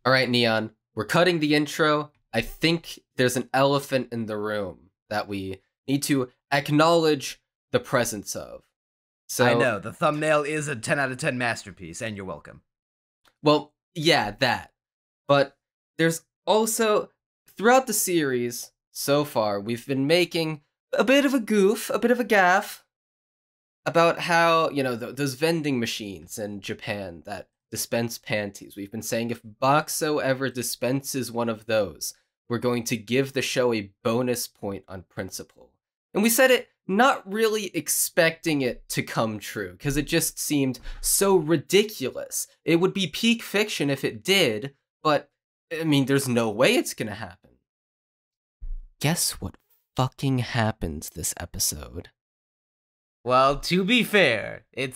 All right, Neon, we're cutting the intro. I think there's an elephant in the room that we need to acknowledge the presence of. I So, know, the thumbnail is a 10 out of 10 masterpiece, and you're welcome. well, yeah, that. But there's also, throughout the series so far, we've been making a bit of a goof, a bit of a gaffe about how, those vending machines in Japan that dispense panties. We've been saying if Boxo ever dispenses one of those, we're going to give the show a bonus point on principle. And we said it not really expecting it to come true, because it just seemed so ridiculous. It would be peak fiction if it did, but, I mean, there's no way it's gonna happen. Guess what fucking happens this episode? Well, to be fair, it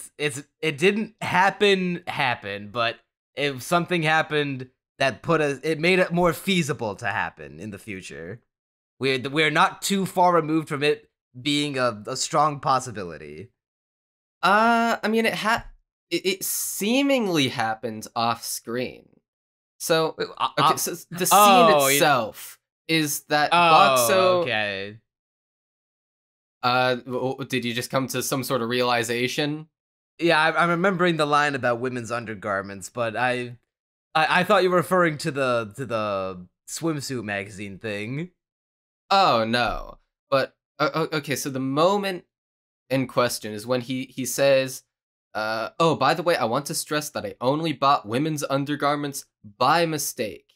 didn't happen, but if something happened that it made it more feasible to happen in the future. We're not too far removed from it being a strong possibility. I mean, it seemingly happened off screen. So, okay, so the scene itself is that Boxo. Okay. Did you just come to some sort of realization? Yeah, I'm remembering the line about women's undergarments, but I thought you were referring to the swimsuit magazine thing. Oh no, but okay. So the moment in question is when he says, "Oh, by the way, I want to stress that I only bought women's undergarments by mistake."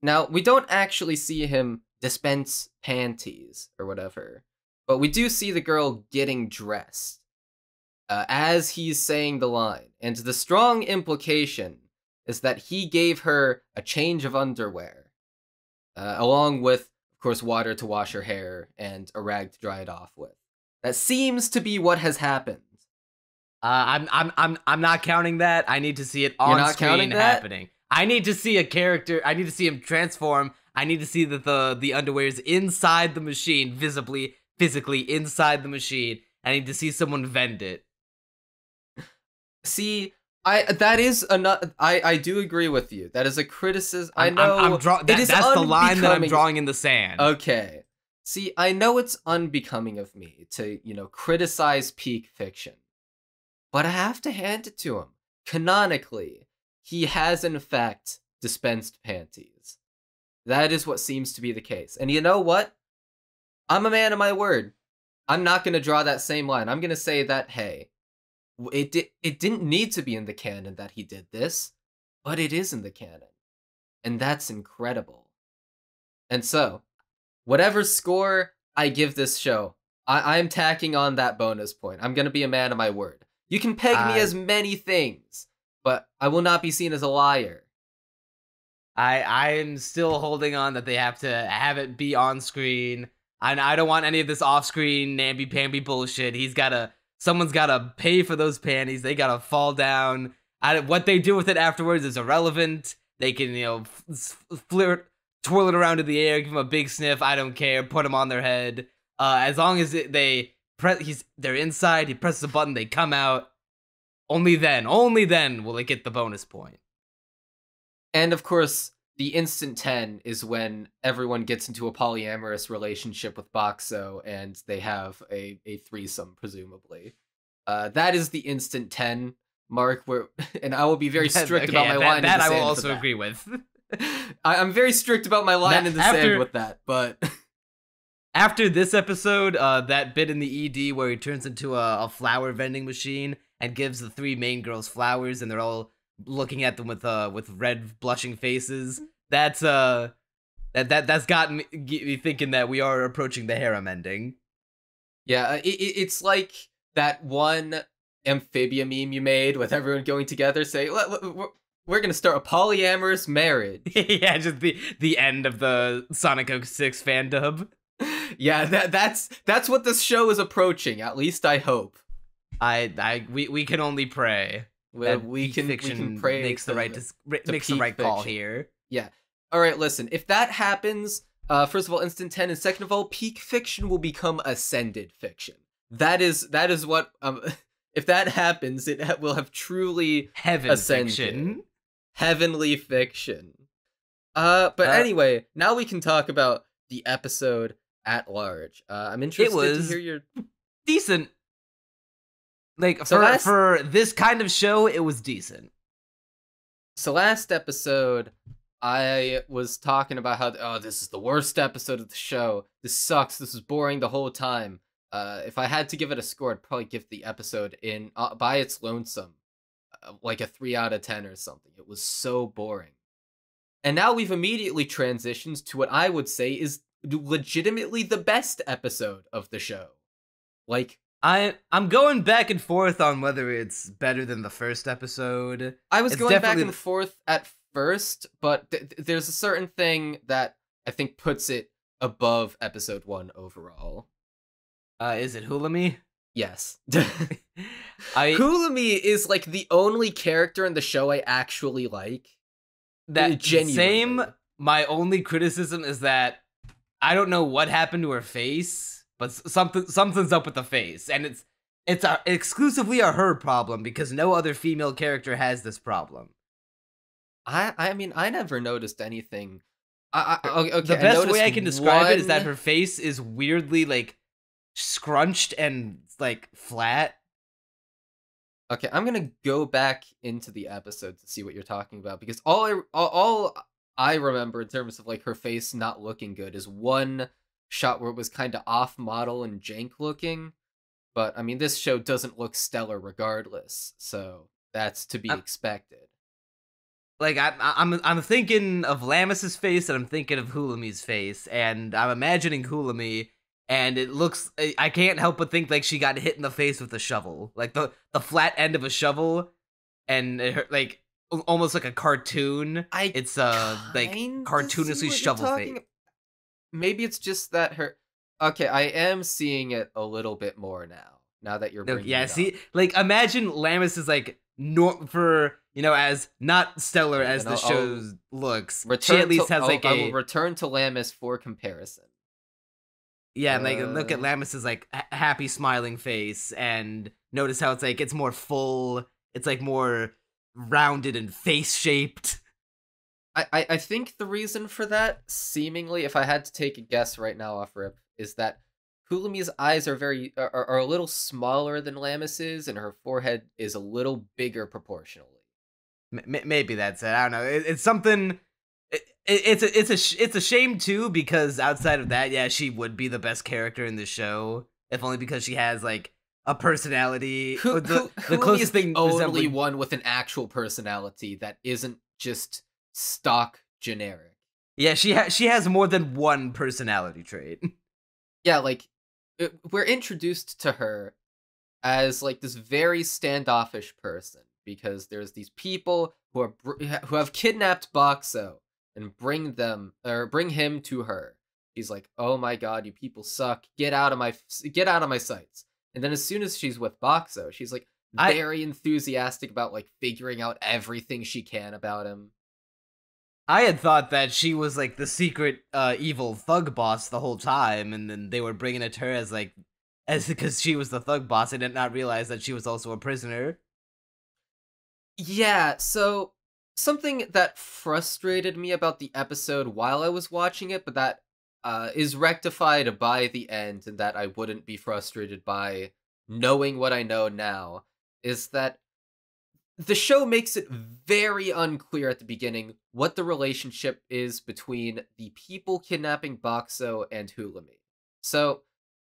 Now we don't actually see him dispense panties or whatever. But we do see the girl getting dressed as he's saying the line. And the strong implication is that he gave her a change of underwear, along with, of course, water to wash her hair and a rag to dry it off with. That seems to be what has happened. I'm not counting that. I need to see it on screen happening. I need to see a character. I need to see him transform. I need to see that the underwear is inside the machine, physically inside the machine. I need to see someone vend it. See, I do agree with you. That is a criticism. I know that's the line that I'm drawing in the sand. Okay. See, I know it's unbecoming of me to, criticize peak fiction. But I have to hand it to him. Canonically, he has in fact dispensed panties. That is what seems to be the case. And you know what? I'm a man of my word. I'm not going to draw that same line. I'm going to say that, hey, it didn't need to be in the canon that he did this, but it is in the canon. And that's incredible. And so, whatever score I give this show, I'm tacking on that bonus point. I'm going to be a man of my word. You can peg me as many things, but I will not be seen as a liar. I'm still holding on that they have to have it be on screen. I don't want any of this off-screen namby-pamby bullshit. Someone's gotta pay for those panties. They gotta fall down. What they do with it afterwards is irrelevant. They can, twirl it around in the air, give them a big sniff. I don't care. Put them on their head. As long as they're inside. He presses a button. They come out. Only then will it get the bonus point. And of course, the instant 10 is when everyone gets into a polyamorous relationship with Boxo and they have a threesome, presumably. That is the instant 10 mark, and I will be very strict about my line in the sand. That I will also agree with. I'm very strict about my line in the sand with that, but... After this episode, that bit in the ED where he turns into a flower vending machine and gives the three main girls flowers and they're all looking at them with red blushing faces. That's gotten me thinking that we are approaching the harem ending. Yeah, it's like that one amphibia meme you made with everyone going together saying, we're gonna start a polyamorous marriage. Yeah, just the end of the Sonic 06 fandom. Yeah, that's what this show is approaching. At least I hope. We can only pray. We can pray makes the right call here. Yeah. All right. Listen. If that happens, first of all, instant 10, and second of all, peak fiction will become ascended fiction. That is what. If that happens, it will have truly heavenly fiction. Heavenly fiction. But Uh, anyway, now we can talk about the episode at large. I'm it interested to hear was your. decent. Like So last for this kind of show, it was decent. So last episode, I was talking about how this is the worst episode of the show. This sucks. This is boring the whole time. If I had to give it a score, I'd probably give the episode in by its lonesome, like a 3 out of 10 or something. It was so boring. And now we've immediately transitioned to what I would say is legitimately the best episode of the show. Like, I'm going back and forth on whether it's better than the first episode. I was It's going back definitely and forth at first, but there's a certain thing that I think puts it above episode 1 overall. Is it Hulami? Yes. I Hulami is like the only character in the show I actually like. that Genuinely. same. My only criticism is that I don't know what happened to her face, but something's up with the face, and it's exclusively a her problem because no other female character has this problem. I mean, I never noticed anything. Okay, The best way I noticed can describe it is that one- her face is weirdly like scrunched and like flat. Okay, I'm gonna go back into the episode to see what you're talking about because all I remember in terms of like her face not looking good is one shot where it was kind of off model and jank looking. But I mean, this show doesn't look stellar regardless, so that's to be expected. Like I'm thinking of Lammis's face and I'm thinking of Hulami's face, and I'm imagining Hulami, and it looks I can't help but think like she got hit in the face with a shovel, like the flat end of a shovel, and like almost like a cartoon. It's like cartoonishly shovel face. Maybe it's just that her. Okay, I am seeing it a little bit more now. Now that you're bringing Yeah, it see, up. like imagine Lammis is like for as not stellar as And the show looks. She Return at least to, has like I a will return to Lammis for comparison. yeah, and like look at Lammis's like happy smiling face, and notice how it's more full. It's like more rounded and face shaped. I think the reason for that, seemingly, if I had to take a guess right now off rip, is that Hulami's eyes are a little smaller than Lammis's, and her forehead is a little bigger proportionally. Maybe that's it. I don't know. It's something. It's a shame too, because outside of that, yeah, she would be the best character in the show, if only because she has like a personality. The closest thing only one with an actual personality that isn't just stock generic. Yeah, she has more than one personality trait. Yeah, like we're introduced to her as like this very standoffish person because there's these people who have kidnapped Boxo and bring him to her. He's like, "Oh my god, you people suck. Get out of my sights." And then as soon as she's with Boxo, she's like very enthusiastic about like figuring out everything she can about him. I had thought that she was like the secret evil thug boss the whole time, and then they were bringing it to her as because she was the thug boss. I did not realize that she was also a prisoner. Yeah, so something that frustrated me about the episode while I was watching it, but that is rectified by the end, and that I wouldn't be frustrated by knowing what I know now, is that the show makes it very unclear at the beginning what the relationship is between the people kidnapping Boxo and Hulami. So,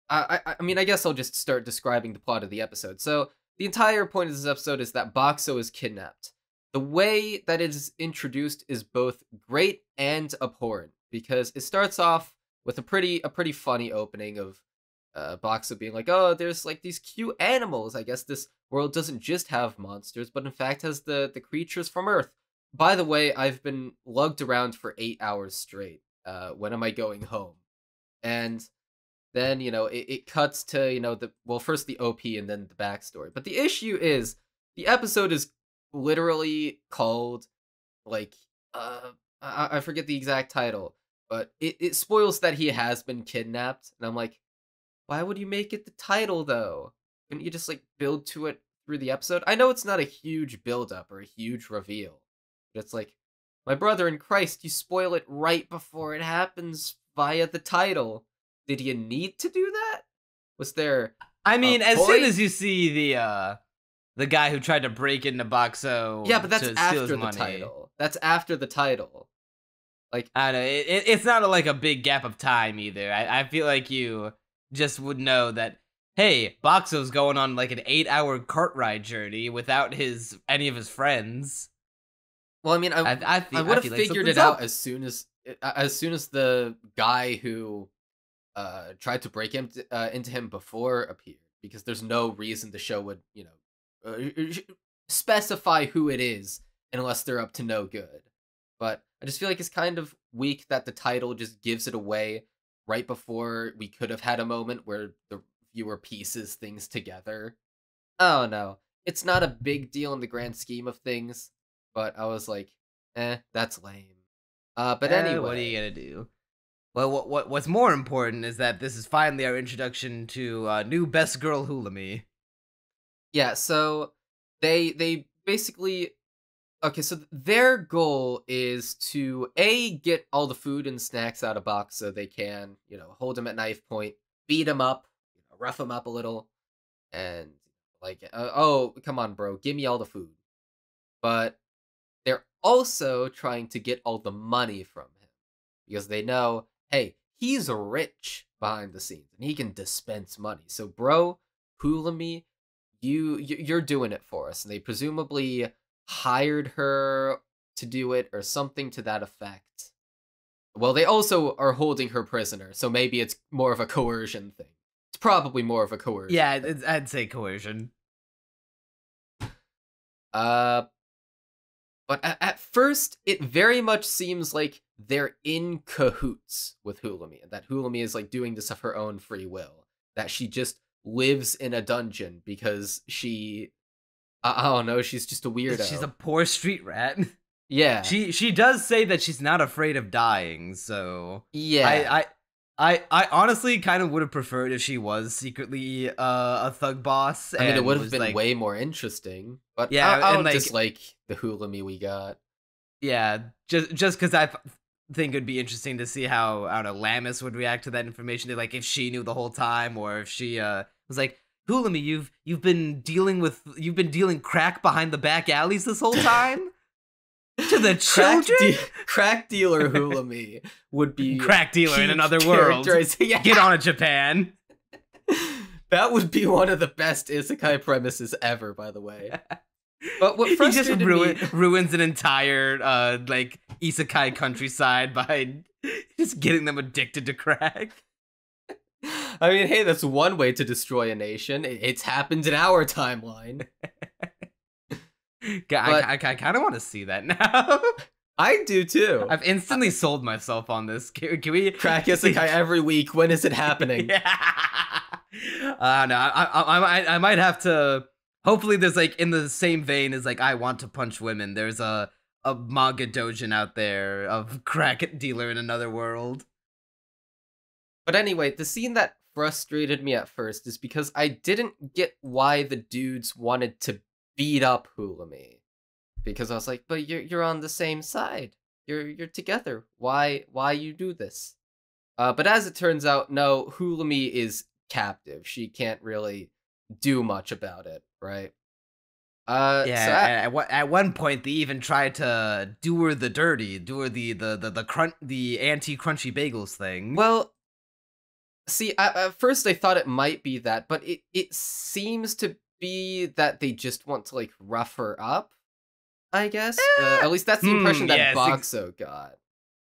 I mean, I guess I'll just start describing the plot of the episode. So, the entire point of this episode is that Boxo is kidnapped. The way that it is introduced is both great and abhorrent, because it starts off with a pretty funny opening of Boxo being like, "Oh, there's like these cute animals. I guess this world doesn't just have monsters, but in fact has the creatures from Earth. By the way, I've been lugged around for 8 hours straight. When am I going home?" And then it cuts to first the OP and then the backstory. But the issue is the episode is literally called like I forget the exact title, but it spoils that he has been kidnapped, and I'm like, why would you make it the title, though? Couldn't you just, like, build to it through the episode? I know it's not a huge build-up or a huge reveal, but it's like, My brother in Christ, you spoil it right before it happens via the title. Did you need to do that? Was there I a mean, as soon point? as you see the guy who tried to break into Boxo Yeah, but that's to steal his after the money. title. That's after the title. Like, I don't know. It's not like a big gap of time either. I feel like you just would know that, hey, Boxo's going on like an 8-hour cart ride journey without any of his friends. well, I mean, I would have feel like figured something's it out up. as soon as the guy who tried to break into him before appeared, because there's no reason the show would, specify who it is unless they're up to no good. But I just feel like it's kind of weak that the title just gives it away right before we could have had a moment where the viewer pieces things together. Oh no, it's not a big deal in the grand scheme of things, but I was like, that's lame. But anyway, What are you gonna do? Well, what's more important is that this is finally our introduction to new best girl Hulami. yeah. So they basically okay. So their goal is to get all the food and snacks out of box so they can hold him at knife point, beat him up, rough him up a little, and like oh come on bro, give me all the food. But they're also trying to get all the money from him because they know, hey, he's rich behind the scenes and he can dispense money. So, bro, Hulami, you're doing it for us. And they presumably hired her to do it or something to that effect. Well, they also are holding her prisoner, so maybe it's more of a coercion thing. It's probably more of a coercion. Yeah, thing. I'd say coercion. But at first, it very much seems like they're in cahoots with Hulami, and that Hulami is like doing this of her own free will. That she just lives in a dungeon because I don't know, she's just a weirdo. She's a poor street rat. Yeah. She does say that she's not afraid of dying, so yeah. I honestly kind of would have preferred if she was secretly a thug boss. I mean, it would have was, been like, way more interesting. But Yeah, I and, don't like- dislike the Hulami we got. yeah, just because I think it'd be interesting to see how, I don't know, Lamis would react to that information. Like if she knew the whole time, or if she was like, Hulami, you've been dealing crack behind the back alleys this whole time. To the children? Crack dealer Hulami would be Crack dealer in peak another world. Yeah. Get on it, Japan. That would be one of the best isekai premises ever, by the way. But what He just frustrated me... ruins an entire like isekai countryside by just getting them addicted to crack. I mean, hey, that's one way to destroy a nation. It's happened in our timeline. I kind of want to see that now. I do too. I've instantly sold myself on this. Can we crack isekai every week? When is it happening? Yeah. No, I might have to. Hopefully, there's like in the same vein as like I Want to Punch Women. There's a manga dojin out there of crack dealer in another world. But anyway, the scene that frustrated me at first is because I didn't get why the dudes wanted to beat up Hulami, because I was like, but you're on the same side. You're together. Why you do this? But as it turns out, no, Hulami is captive. She can't really do much about it, right? Yeah. So at one point, they even tried to do her the dirty, do her the anti-crunchy bagels thing. Well, see, at first I thought it might be that, but it seems to be that they just want to like rough her up, I guess. At least that's the impression that Boxo got.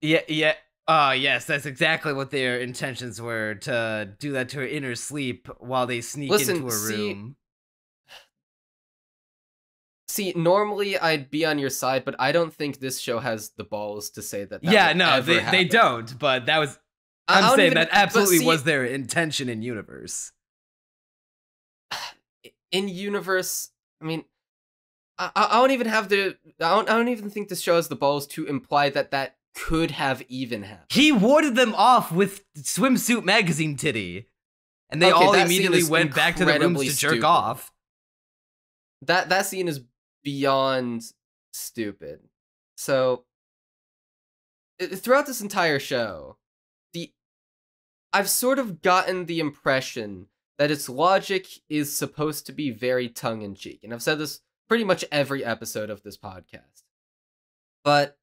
Yeah. Yes, that's exactly what their intentions were, to do that to her in her sleep while they sneak into her room. See, normally I'd be on your side, but I don't think this show has the balls to say that. They don't. But that was. I'm saying that absolutely was their intention in universe. In universe, I mean, I don't even have the. I don't even think this show has the balls to imply that could have even happened. He warded them off with swimsuit magazine titty, and they all immediately went back to the rooms to jerk off. That scene is beyond stupid. So, throughout this entire show, the I've sort of gotten the impression that its logic is supposed to be very tongue-in-cheek, and I've said this pretty much every episode of this podcast. But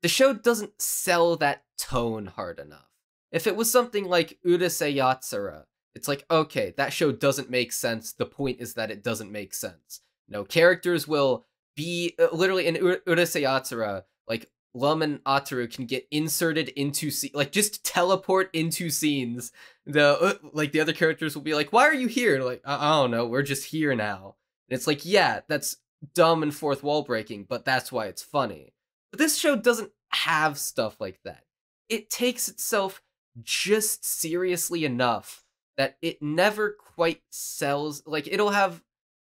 the show doesn't sell that tone hard enough. If it was something like Urusei Yatsura, it's like, okay, that show doesn't make sense. The point is that it doesn't make sense. Characters will be literally in Urusei Yatsura, like Lum and Ataru can get inserted into like just teleport into scenes. The other characters will be like, "Why are you here?" Like, I don't know, we're just here now. And it's like, yeah, that's dumb and fourth wall breaking, but that's why it's funny. But this show doesn't have stuff like that. It takes itself just seriously enough that it never quite sells. Like, it'll have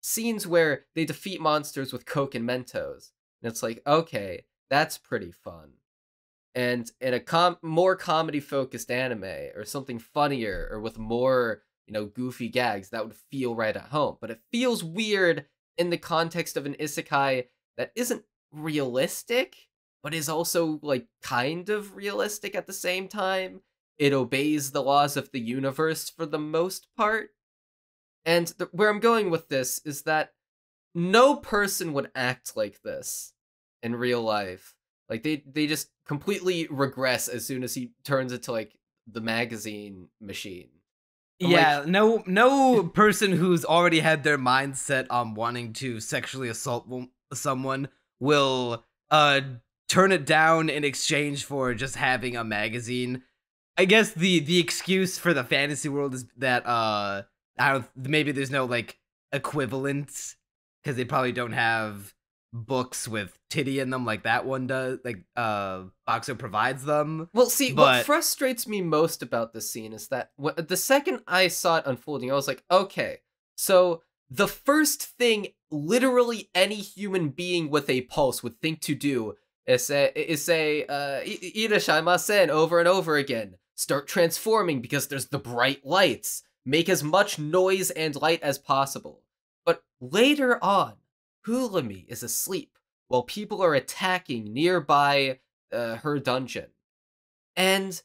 scenes where they defeat monsters with Coke and Mentos. And it's like, okay, that's pretty fun. And in a more comedy-focused anime, or something funnier, or with more, goofy gags, that would feel right at home. But it feels weird in the context of an isekai that isn't realistic, but is also, like, kind of realistic at the same time. It obeys the laws of the universe for the most part. And where I'm going with this is that no person would act like this in real life. Like, they just completely regress as soon as he turns into, like, the magazine machine. Yeah, like, no person who's already had their mindset on wanting to sexually assault someone will turn it down in exchange for just having a magazine. I guess the excuse for the fantasy world is that maybe there's no, like, equivalent, because they probably don't have books with titty in them like that one does, like Boxer provides them. Well, see, what frustrates me most about this scene is that the second I saw it unfolding, I was like, okay, so the first thing literally any human being with a pulse would think to do is say "irashimasen" over and over again. Start transforming because there's the bright lights. Make as much noise and light as possible. But later on, Hulami is asleep while people are attacking nearby her dungeon. And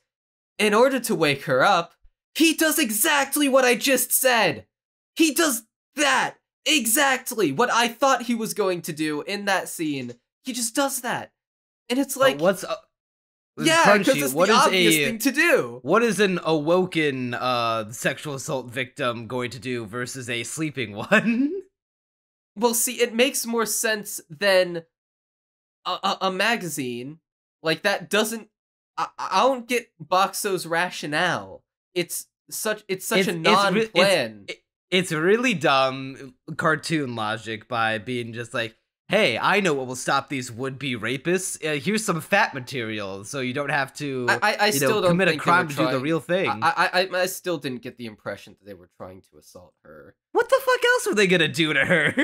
in order to wake her up, he does exactly what I just said. He does that. Exactly what I thought he was going to do in that scene. He just does that. And it's like, yeah, because it's the obvious thing to do. What is an awoken sexual assault victim going to do versus a sleeping one? Well, see, it makes more sense than a magazine. Like, that doesn't... I don't get Boxo's rationale. It's such a non-plan. It's really dumb cartoon logic by being just like, hey, I know what will stop these would-be rapists. Here's some fat material, so you don't have to still don't commit a crime to do the real thing. I still didn't get the impression that they were trying to assault her. What the fuck else were they gonna do to her?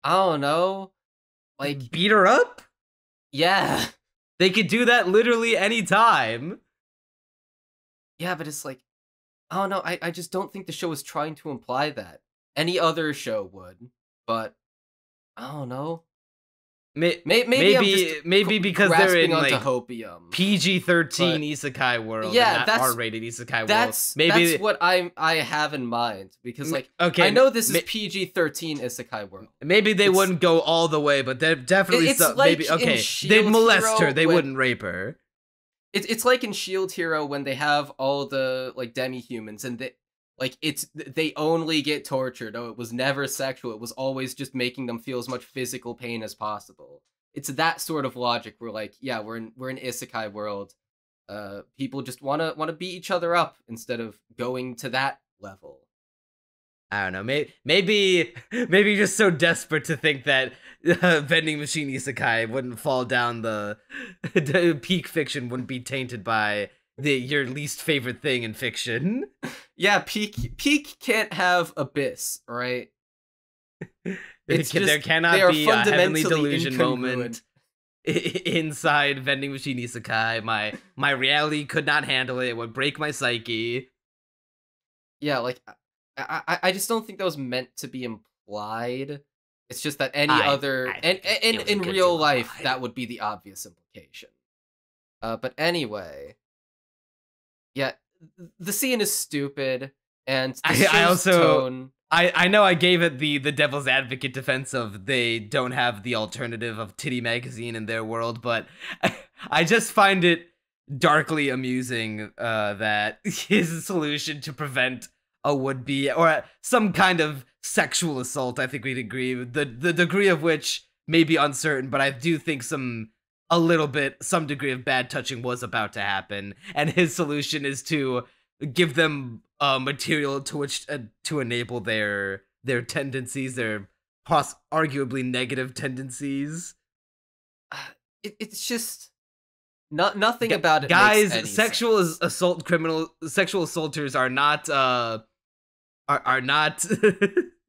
I don't know. Like, beat her up? Yeah. They could do that literally any time. Yeah, but it's like, I don't know. I just don't think the show is trying to imply that. Any other show would, but I don't know. Maybe because they're in, like, hopium. PG-13 isekai world, yeah, and not R-rated isekai world. That's what I have in mind, because, like, okay, I know this is PG-13 isekai world. Maybe they wouldn't go all the way, but they're definitely like maybe okay. They'd molest her. They wouldn't rape her. It's like in Shield Hero when they have all the, like, demi-humans, and they only get tortured. Oh, it was never sexual. It was always just making them feel as much physical pain as possible. It's that sort of logic where, like, yeah, we're in isekai world. People just wanna beat each other up instead of going to that level. I don't know. Maybe you're just so desperate to think that vending machine isekai wouldn't fall down the peak fiction wouldn't be tainted by your least favorite thing in fiction. Yeah, peak can't have abyss, right? There cannot be a heavenly delusion moment inside vending machine isekai. My reality could not handle it. It would break my psyche. Yeah, like, I just don't think that was meant to be implied. It's just that any other... in real life, that would be the obvious implication. But anyway, yeah, the scene is stupid, and the I show's also tone. I know I gave it the devil's advocate defense of they don't have the alternative of Titty Magazine in their world, but I just find it darkly amusing that his solution to prevent a would-be or some kind of sexual assault, I think we'd agree, the degree of which may be uncertain, but I do think some degree of bad touching was about to happen, and his solution is to give them material to which to enable their tendencies, their arguably negative tendencies. It's just nothing about it makes Guys, any sense. sexual assaulters are not are not.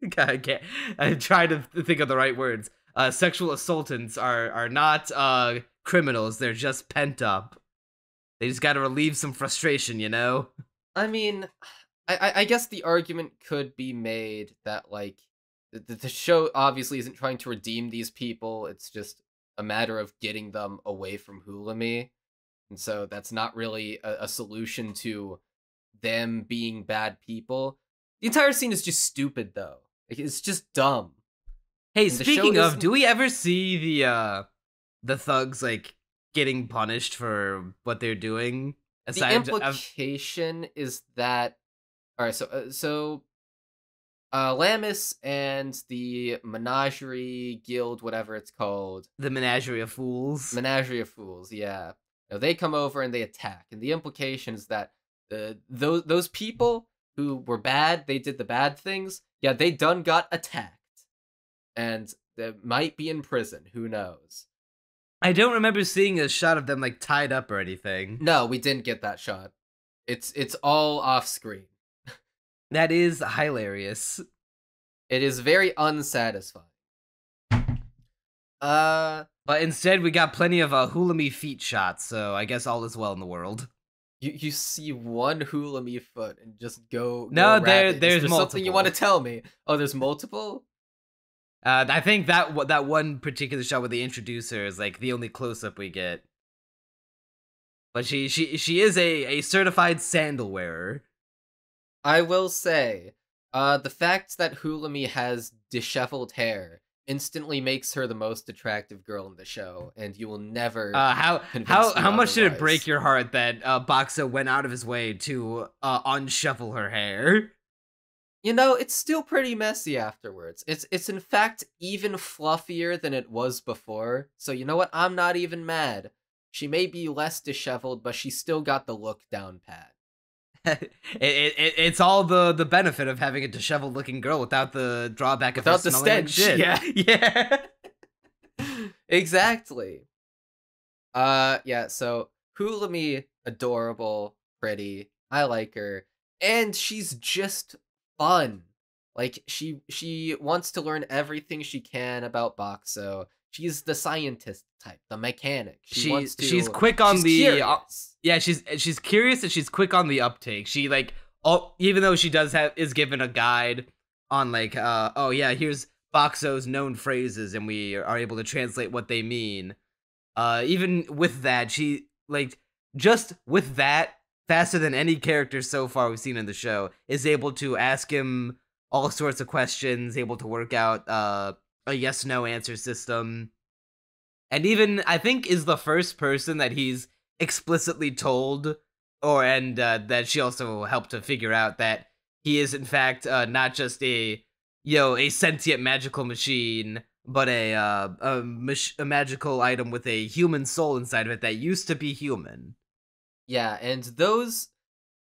God, I can't. I'm trying to think of the right words. Sexual assaultants are not criminals. They're just pent up. They just got to relieve some frustration, you know. I mean, I guess the argument could be made that like the show obviously isn't trying to redeem these people. It's just a matter of getting them away from Hulami, and so that's not really a solution to them being bad people. The entire scene is just stupid, though. Like, it's just dumb. Hey, And the show speaking of, isn't. do we ever see the thugs like getting punished for what they're doing? The Aside of implication is that. All right, Lamis and the Menagerie Guild, whatever it's called, the Menagerie of Fools. Menagerie of Fools, yeah. Now, they come over and they attack, and the implication is that those people who were bad, they did the bad things. Yeah, they done got attacked, and they might be in prison. Who knows? I don't remember seeing a shot of them like tied up or anything. No, we didn't get that shot. It's all off screen. That is hilarious. It is very unsatisfying. But instead we got plenty of Hulami feet shots, so I guess all is well in the world. You see one Hulami foot and just go. No, there's multiple. Something you want to tell me? Oh, there's multiple. I think that one particular shot where they introduce her is like the only close up we get. But she is a certified sandal wearer. I will say, the fact that Hulami has disheveled hair instantly makes her the most attractive girl in the show, and you will never. How much did it break otherwise. your heart that Boxo went out of his way to unshuffle her hair? You know, it's still pretty messy afterwards. It's in fact even fluffier than it was before. So you know what? I'm not even mad. She may be less disheveled, but she still got the look down pat. It's all the benefit of having a disheveled looking girl without the drawback of Without the smelling like stench, shit. yeah. Yeah. Exactly. Yeah, so Hulami, adorable, pretty. I like her. And she's just fun. Like she wants to learn everything she can about Boxo. She's the scientist type, the mechanic. She's quick on curious. Yeah, she's curious and she's quick on the uptake. She like even though she is given a guide on like oh yeah, here's Boxo's known phrases and we are able to translate what they mean. Even with that, she like just with that faster than any character so far we've seen in the show is able to ask him all sorts of questions, able to work out a yes/no answer system. And even I think is the first person that he's explicitly told and that she also helped to figure out that he is in fact not just a sentient magical machine, but a magical item with a human soul inside of it that used to be human. Yeah, and those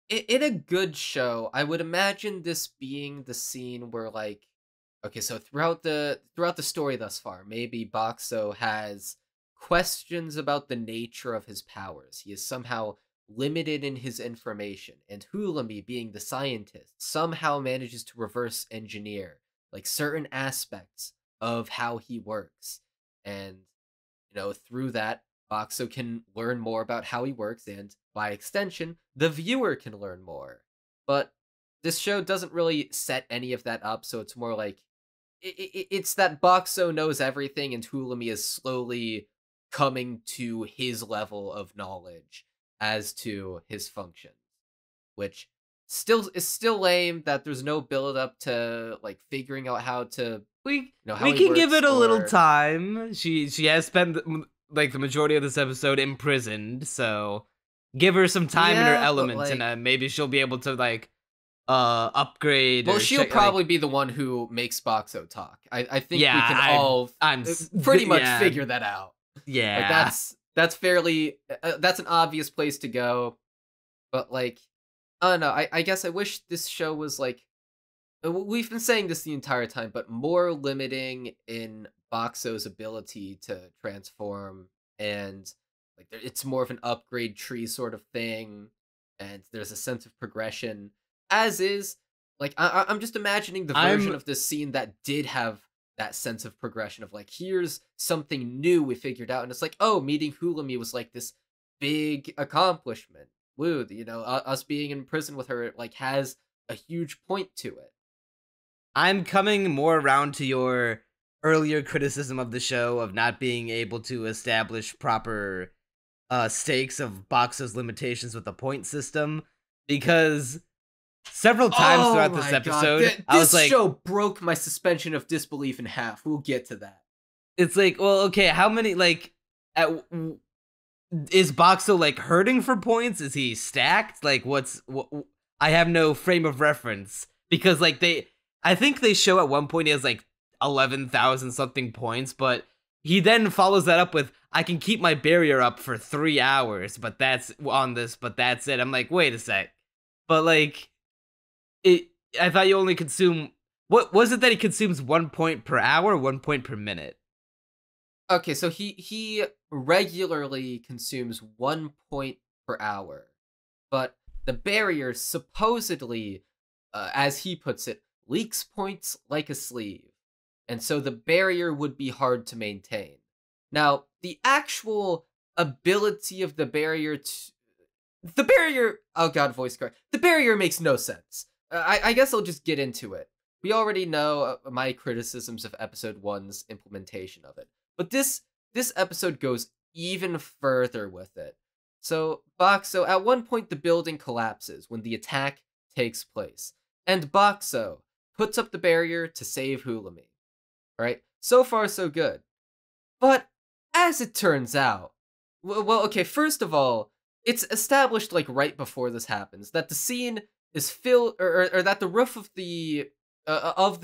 in a good show, I would imagine this being the scene where like okay, so throughout the story thus far, maybe Boxo has questions about the nature of his powers. He is somehow limited in his information, and Hulami, being the scientist, somehow manages to reverse engineer like certain aspects of how he works. And through that, Boxo can learn more about how he works, and by extension, the viewer can learn more. But this show doesn't really set any of that up, so it's more like it's that Boxo knows everything and Hulami is slowly coming to his level of knowledge as to his functions, which still is still lame that there's no build up to like figuring out how to how We he can give works it a little or time. She has spent like the majority of this episode imprisoned, so give her some time in her yeah, but element, and like maybe she'll be able to like upgrade well, or she'll check like probably be the one who makes Boxo talk. I think yeah we can all pretty much yeah figure that out. Like yeah. that's fairly that's an obvious place to go. But like, I don't know. I guess I wish this show was like we've been saying this the entire time, but more limiting in Boxo's ability to transform, and like it's more of an upgrade tree sort of thing, and there's a sense of progression. As is, like I'm just imagining the version I'm of this scene that did have that sense of progression of like here's something new we figured out, and it's like oh meeting Hulami was like this big accomplishment. Woo, us being in prison with her like has a huge point to it. I'm coming more around to your earlier criticism of the show of not being able to establish proper stakes of Box's limitations with the point system, because several times Oh throughout this my god, episode I was this like, show broke my suspension of disbelief in half. We'll get to that. it's like, well, okay, how many like is Boxo like hurting for points? Is he stacked? Like what I have no frame of reference, because like I think they show at one point he has like 11,000 something points, but he then follows that up with I can keep my barrier up for 3 hours, but that's it. I'm like, wait a sec. But like it I thought you only consume, what was it that he consumes 1 point per hour, 1 point per minute? Okay, so he regularly consumes 1 point per hour, but the barrier supposedly, as he puts it, leaks points like a sleeve, and so the barrier would be hard to maintain. Now, the actual ability of the barrier. Oh god, voice crack. The barrier makes no sense. I guess I'll just get into it. We already know my criticisms of episode 1's implementation of it. But this episode goes even further with it. So Boxo, at one point the building collapses when the attack takes place, and Boxo puts up the barrier to save Hulami. Alright, so far so good. But as it turns out, well, okay, first of all, it's established like right before this happens that the scene is filled, or that the roof of the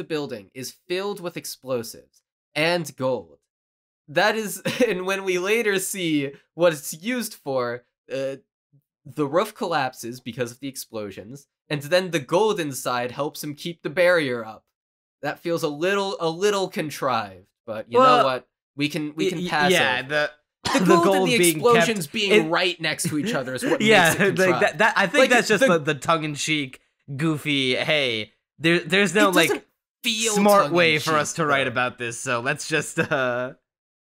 building is filled with explosives and gold. That is, and when we later see what it's used for, the roof collapses because of the explosions, and then the gold inside helps him keep the barrier up. That feels a little contrived, but you know what? We can pass yeah, over. the The gold, gold and the being explosions kept, being right next to each other is what yeah, makes it contrived. like that I think Like, that's just the tongue-in-cheek, goofy, hey, there's no it like doesn't feel smart way for tongue-in-cheek, us to write though. about this, so let's just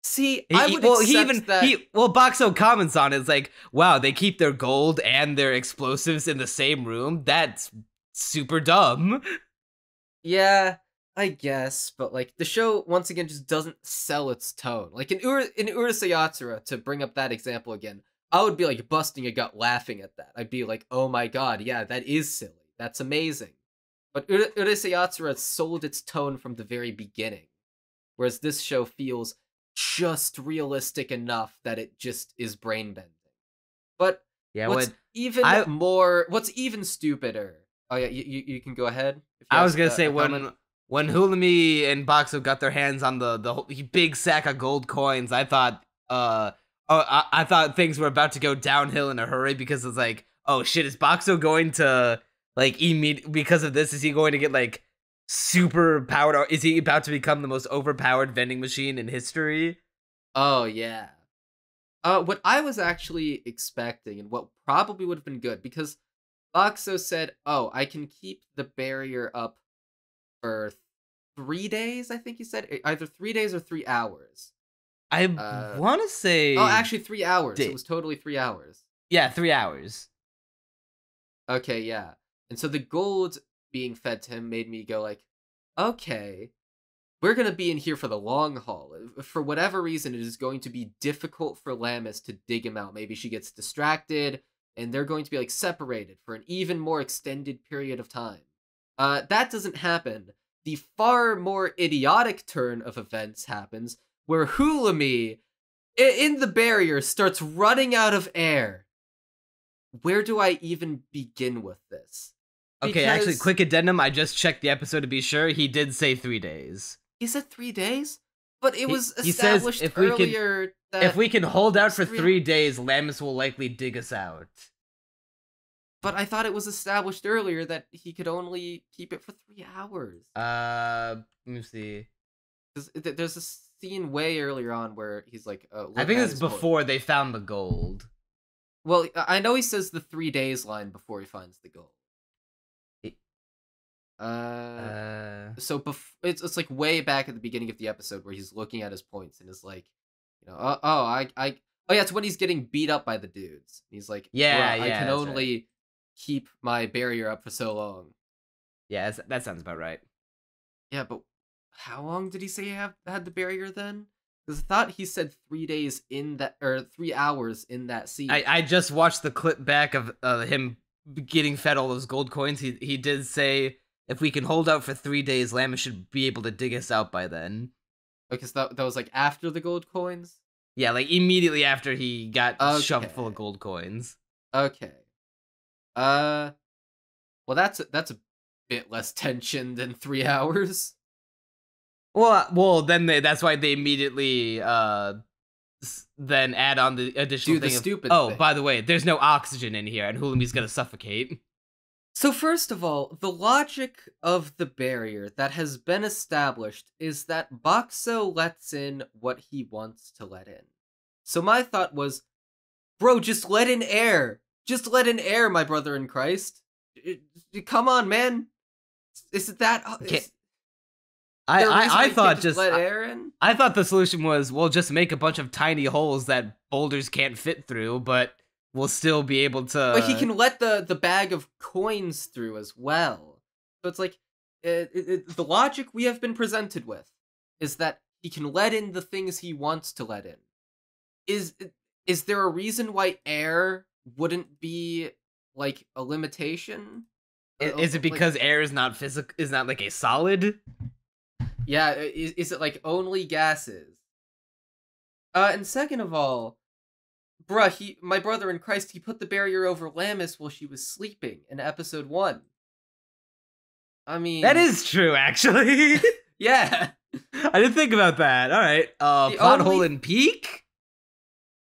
See, I would accept that. Boxo comments on it, it's like, wow, they keep their gold and their explosives in the same room. That's super dumb. Yeah, I guess, but like the show once again just doesn't sell its tone. Like in Urusei Yatsura, to bring up that example again, I would be like busting a gut laughing at that. I'd be like, "Oh my god, yeah, that is silly. That's amazing." But Urusei Yatsura sold its tone from the very beginning, whereas this show feels just realistic enough that it just is brain bending. But Yeah, what's what's even stupider. Oh yeah, you can go ahead. If you I have was gonna say a comment. when Hulami and Boxo got their hands on the big sack of gold coins, I thought I thought things were about to go downhill in a hurry, because it's like, oh shit, is Boxo going to like because of this, is he going to get like super powered, or is he about to become the most overpowered vending machine in history? Oh yeah. What I was actually expecting, and what probably would have been good, because Boxo said, "Oh, I can keep the barrier up for 3 days." I think he said either 3 days or 3 hours. I Uh, want to say, oh, actually 3 hours. It Day. was totally 3 hours. Yeah, 3 hours. Okay, yeah. And so the gold being fed to him made me go like, okay, we're going to be in here for the long haul. For whatever reason, it is going to be difficult for Lammis to dig him out. Maybe she gets distracted, and they're going to be like separated for an even more extended period of time. That doesn't happen. The far more idiotic turn of events happens, where Hulami, in the barrier, starts running out of air. Where do I even begin with this? Okay, actually, quick addendum. I just checked the episode to be sure. He did say 3 days. He said 3 days? But it was he says established earlier that if we can hold out for 3 days, Lammis will likely dig us out. But I thought it was established earlier that he could only keep it for 3 hours. Let me see. There's a scene way earlier on where he's like, I think it's before they found the gold. Well, I know he says the 3 days line before he finds the gold. So it's like way back at the beginning of the episode where he's looking at his points and is like, you know, oh yeah, it's when he's getting beat up by the dudes. He's like, yeah, I can only keep my barrier up for so long. Yeah, that sounds about right. Yeah, but how long did he say he had the barrier then? Because I thought he said 3 days in that, or 3 hours in that scene. I just watched the clip back of him getting fed all those gold coins. He did say, if we can hold out for 3 days, Lammis should be able to dig us out by then. Okay, so that was like after the gold coins? Yeah, like immediately after he got shoved full of gold coins. Okay. Well, that's a bit less tension than 3 hours. Well, then that's why they immediately then add on the additional thing. Stupid thing. By the way, there's no oxygen in here, and Hulami's gonna suffocate. So first of all, the logic of the barrier that has been established is that Boxo lets in what he wants to let in. So my thought was, bro, just let in air. Just let in air, my brother in Christ. Come on, man. Is it that? I thought just let air in. I thought the solution was, we'll just make a bunch of tiny holes that boulders can't fit through, but we'll still be able to. But he can let the bag of coins through as well. So it's like the logic we have been presented with is that he can let in the things he wants to let in. Is there a reason why air wouldn't be like a limitation? Is it because air is not physical? Is not like a solid? Yeah, is it like only gases? And second of all, bruh, my brother in Christ, he put the barrier over Lammis while she was sleeping in episode 1. I mean, that is true, actually. Yeah, I didn't think about that. All right, plot hole in Peak.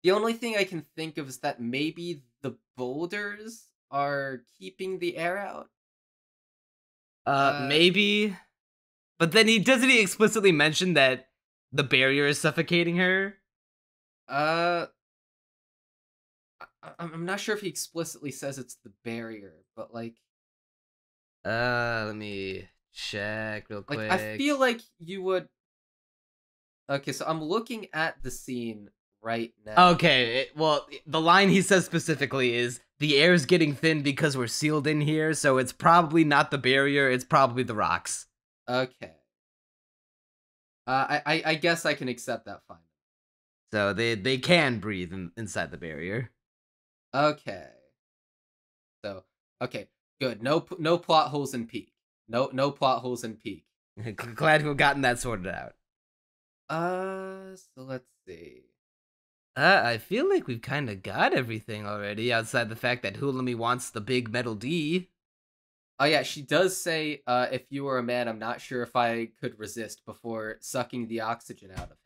The only thing I can think of is that maybe the boulders are keeping the air out. Maybe. But then doesn't he explicitly mention that the barrier is suffocating her? I'm not sure if he explicitly says it's the barrier, but like, let me check real quick. Like, I feel like you would. Okay, so I'm looking at the scene right now. Okay, well, the line he says specifically is, the air's getting thin because we're sealed in here, so it's probably not the barrier, it's probably the rocks. Okay. I guess I can accept that fine. So they can breathe inside the barrier. Okay. So, okay, good. No plot holes in Peak. No plot holes in Peak. Glad we've gotten that sorted out. So let's see. I feel like we've kind of got everything already, outside the fact that Hulami wants the big metal D. Oh yeah, she does say, if you were a man, I'm not sure if I could resist before sucking the oxygen out of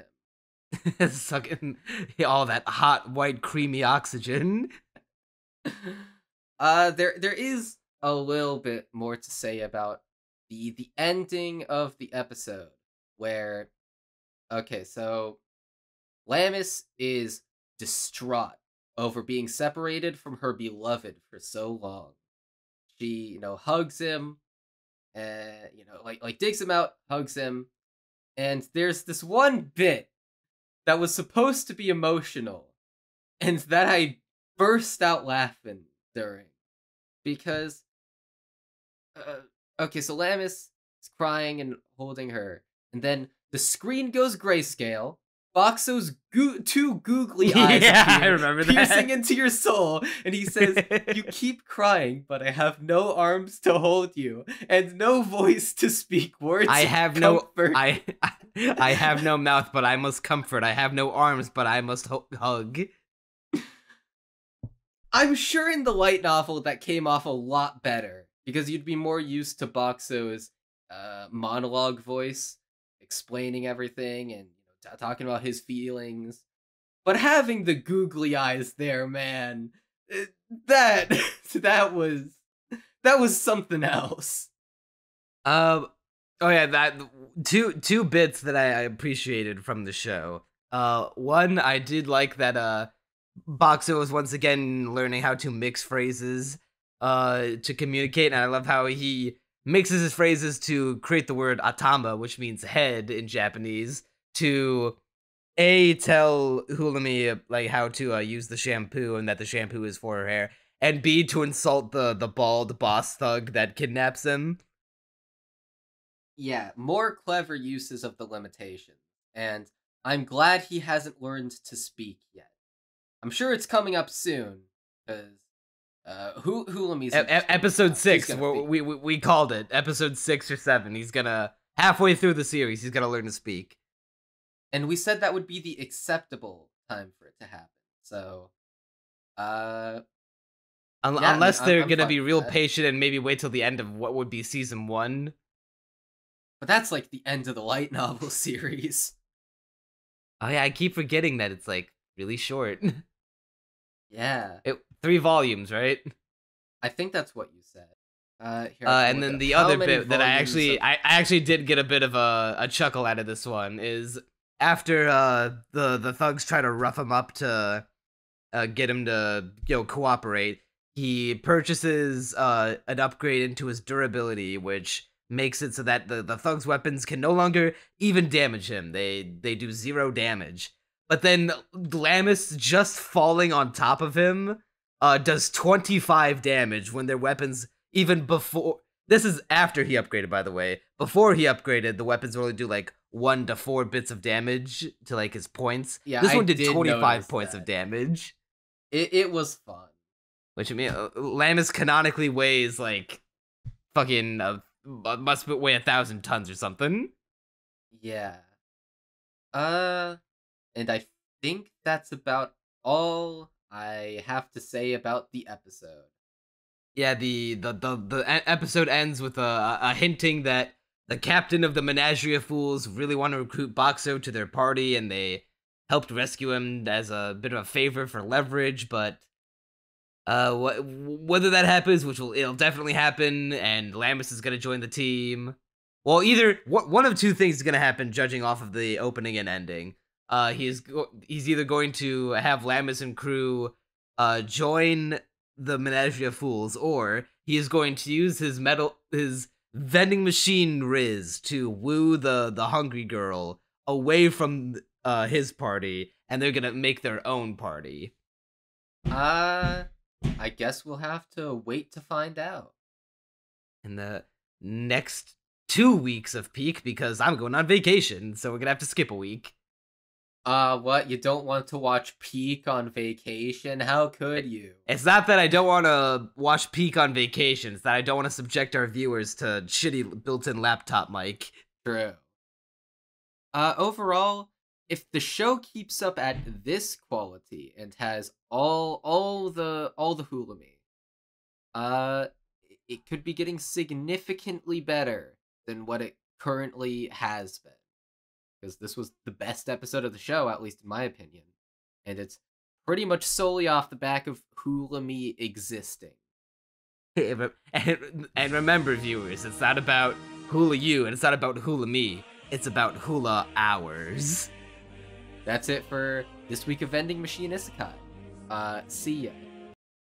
him. Sucking all that hot, white, creamy oxygen. There is a little bit more to say about the ending of the episode, where, okay, so Lammis is distraught over being separated from her beloved for so long. She, hugs him, and, like digs him out, hugs him, and there's this one bit that was supposed to be emotional, and that I burst out laughing during, because, okay, so Lammis is crying and holding her, and then the screen goes grayscale. Boxo's two googly eyes Yeah, appear, I remember piercing that. into your soul, and he says, "You keep crying, but I have no arms to hold you, and no voice to speak words I of have comfort." I have no mouth, but I must comfort. I have no arms, but I must hug. I'm sure in the light novel that came off a lot better, because you'd be more used to Boxo's monologue voice, explaining everything and talking about his feelings. But having the googly eyes there, man, that that was something else. Oh yeah, that two bits that I appreciated from the show. One, I did like that Boxer was once again learning how to mix phrases to communicate, and I love how he mixes his phrases to create the word atama, which means head in Japanese, to tell Hulami like how to use the shampoo and that the shampoo is for her hair, and B, to insult the bald boss thug that kidnaps him. Yeah, more clever uses of the limitation, and I'm glad he hasn't learned to speak yet. I'm sure it's coming up soon, because Hulami's Episode 6, we called it episode 6 or 7. He's gonna halfway through the series, he's gonna learn to speak. And we said that would be the acceptable time for it to happen. So, unless they're I'm gonna fine be with real that. patient and maybe wait till the end of what would be season 1. But that's like the end of the light novel series. Oh yeah, I keep forgetting that it's like really short. Yeah, 3 volumes, right? I think that's what you said. Here, And then the other bit that I actually did get a bit of a chuckle out of this one is after the thugs try to rough him up to get him to cooperate. He purchases an upgrade into his durability, which makes it so that the thugs' weapons can no longer even damage him. They do 0 damage. But then Glamis just falling on top of him does 25 damage when their weapons, even before... This is after he upgraded, by the way. Before he upgraded, the weapons only do like 1 to 4 bits of damage to like his points. Yeah, this one I did 25 points that. of damage. It was fun. Which, I mean, Lamis canonically weighs like fucking... must weigh 1,000 tons or something. Yeah. And I think that's about all I have to say about the episode. Yeah, the episode ends with a hinting that the captain of the Menagerie of Fools really want to recruit Boxo to their party, and they helped rescue him as a bit of a favor for leverage, but whether that happens, which it'll definitely happen, and Lamis is gonna join the team. Well, either one of two things is gonna happen, judging off of the opening and ending. He's either going to have Lamis and crew join the Menagerie of Fools, or he is going to use his vending machine Riz to woo the hungry girl away from his party, and they're gonna make their own party. I guess we'll have to wait to find out. In the next 2 weeks of Peak, because I'm going on vacation, so we're gonna have to skip a week. What? You don't want to watch Peak on vacation? How could you? It's not that I don't want to watch Peak on vacation, it's that I don't want to subject our viewers to shitty built-in laptop mic. True. Overall, if the show keeps up at this quality and has all the Hulami, it could be getting significantly better than what it currently has been. Because this was the best episode of the show, at least in my opinion. And it's pretty much solely off the back of Hulami existing. And remember, viewers, it's not about Hula you, and it's not about Hula me. It's about Hula hours. That's it for this week of Vending Machine Isekai. See ya.